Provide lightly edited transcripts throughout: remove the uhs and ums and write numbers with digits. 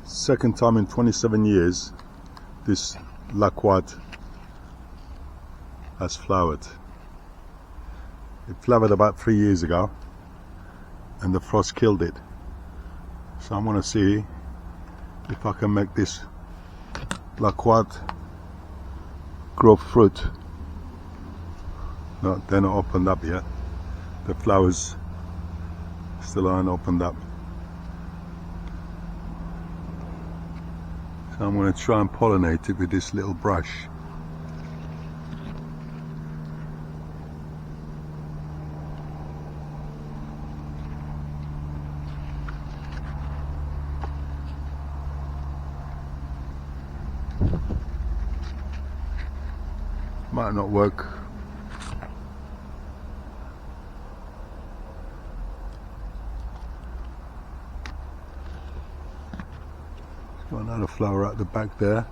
Second time in 27 years this Loquat has flowered. It flowered about 3 years ago and the frost killed it. So I'm going to see if I can make this Loquat grow fruit. No, they're not opened up yet. The flowers still aren't opened up. So I'm going to try and pollinate it with this little brush. Might not work. Got another flower at the back there.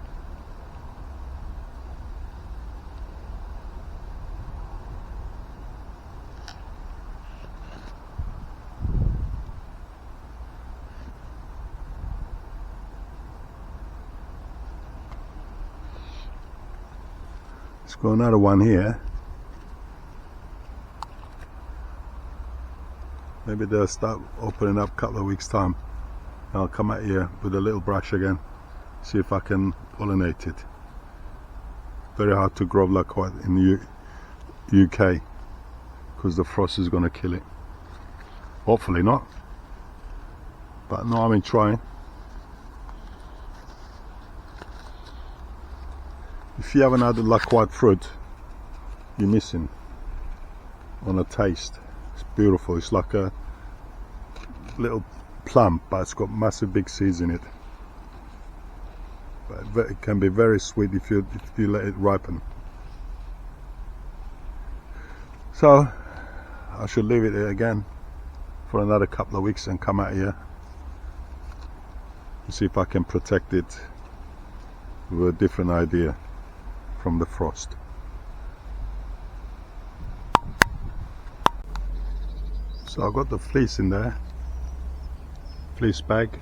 Let's got another one here. Maybe they'll start opening up a couple of weeks' time. I'll come at you with a little brush again, see if I can pollinate it. Very hard to grow Loquat in the UK because the frost is going to kill it. Hopefully not, but no, I'm trying. If you haven't had a Loquat fruit, you're missing on a taste. It's beautiful. It's like a little plum, but it's got massive big seeds in it. But it can be very sweet if you let it ripen. So I should leave it again for another couple of weeks and come out here and see if I can protect it with a different idea from the frost. So I've got the fleece in there, fleece bag,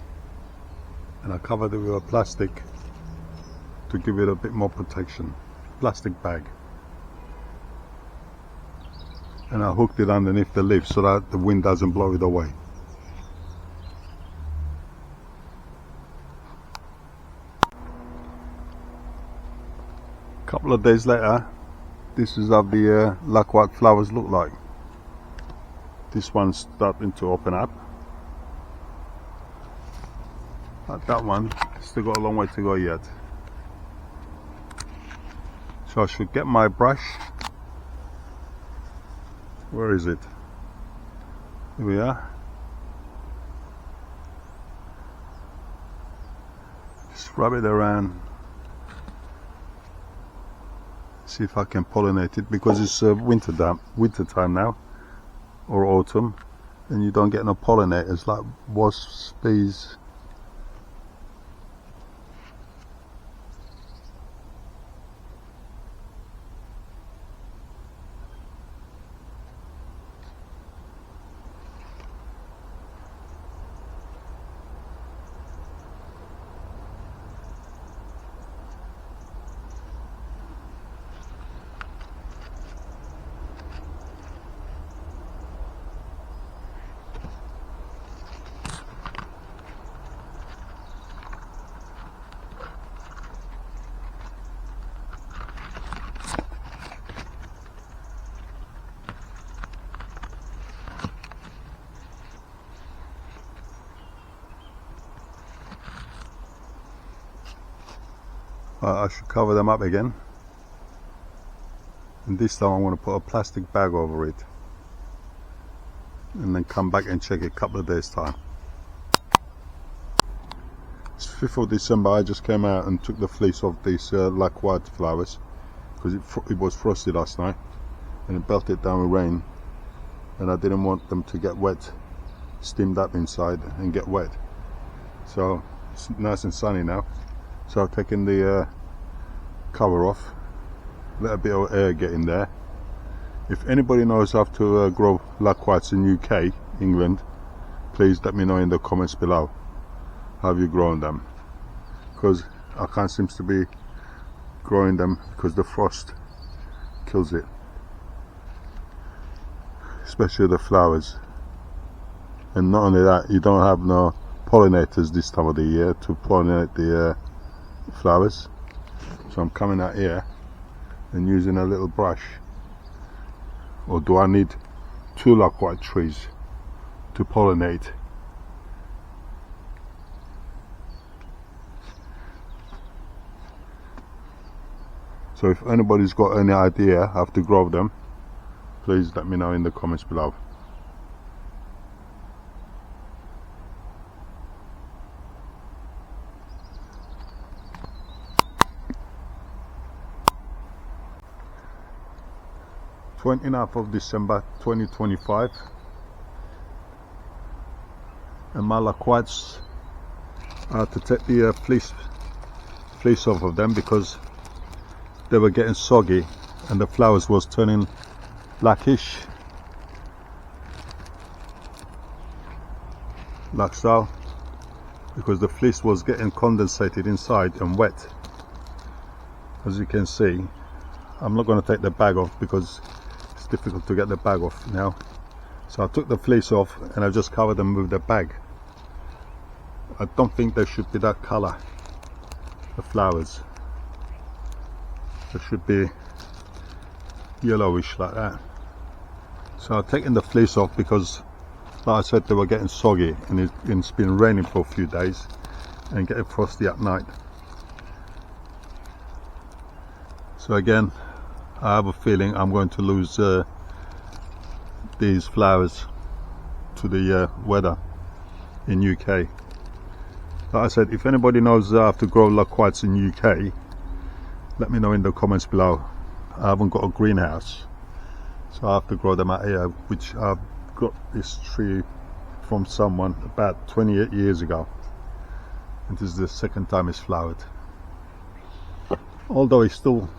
and I covered it with a plastic to give it a bit more protection. Plastic bag. And I hooked it underneath the leaf so that the wind doesn't blow it away. A couple of days later, this is how the Loquat flowers look like. This one's starting to open up. But that one still got a long way to go yet. So I should get my brush. Where is it? Here we are. Just rub it around. See if I can pollinate it, because it's winter time now, or autumn, and you don't get no pollinators like wasps, bees. I should cover them up again, and this time I'm going to put a plastic bag over it and then come back and check it a couple of days time. It's 5th of December. I just came out and took the fleece off these Loquat flowers because it was frosty last night and it belted down with rain, and I didn't want them to get wet, steamed up inside and get wet. So it's nice and sunny now. So I've taken the cover off, let a bit of air get in there. If anybody knows how to grow Loquats in UK, England, please let me know in the comments below. How have you grown them? because I can't seem to be growing them because the frost kills it, especially the flowers. And not only that, you don't have no pollinators this time of the year to pollinate the flowers. So I'm coming out here and using a little brush. Or do I need 2 loquat trees to pollinate? So if anybody's got any idea how to grow them, please let me know in the comments below. December 2025, and my loquats are to take the fleece off of them because they were getting soggy and the flowers was turning blackish like so, because the fleece was getting condensated inside and wet. As you can see, I'm not going to take the bag off because it's difficult to get the bag off now. So I took the fleece off and I just covered them with the bag. I don't think they should be that color, the flowers. They should be yellowish like that. So I've taken the fleece off because, like I said, they were getting soggy and it's been raining for a few days and getting frosty at night. So again, I have a feeling I'm going to lose these flowers to the weather in UK. Like I said, if anybody knows how to grow loquats in UK, let me know in the comments below. I haven't got a greenhouse, so I have to grow them out here, which I've got this tree from someone about 28 years ago, and this is the second time it's flowered. Although it's still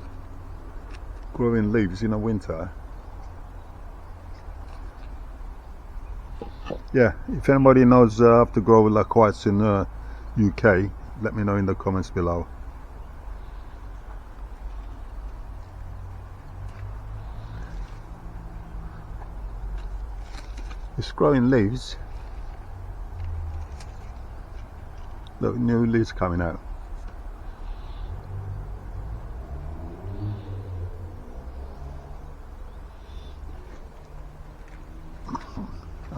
growing leaves in the winter. Yeah, if anybody knows how to grow loquats in UK, let me know in the comments below. It's growing leaves. Look, new leaves coming out.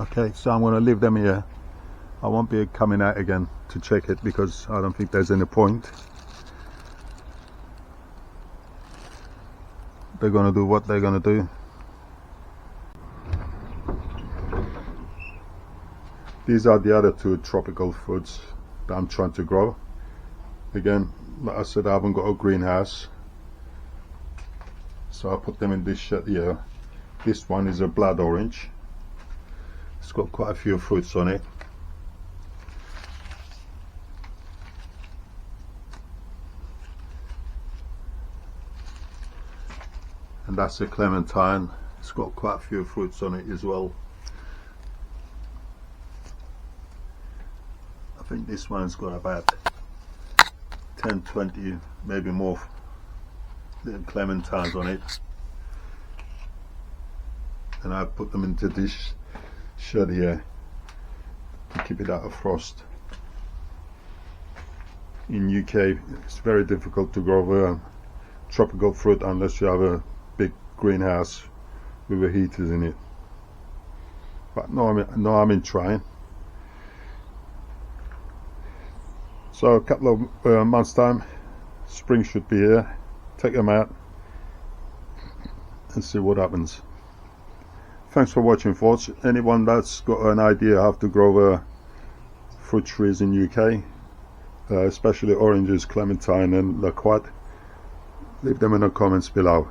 Okay, so I'm going to leave them here. I won't be coming out again to check it because I don't think there's any point. They're going to do what they're going to do. These are the other 2 tropical fruits that I'm trying to grow. Again, like I said, I haven't got a greenhouse, so I put them in this shed here. This one is a blood orange. It's got quite a few fruits on it. And that's a clementine. It's got quite a few fruits on it as well. I think this one's got about 10, 20, maybe more little clementines on it. And I put them into this shed here to keep it out of frost. In UK, it's very difficult to grow tropical fruit unless you have a big greenhouse with the heaters in it. But no, I'm in trying. So a couple of months time, spring should be here. Take them out and see what happens. Thanks for watching, folks. Anyone that's got an idea how to grow fruit trees in UK, especially oranges, clementine and loquat, leave them in the comments below.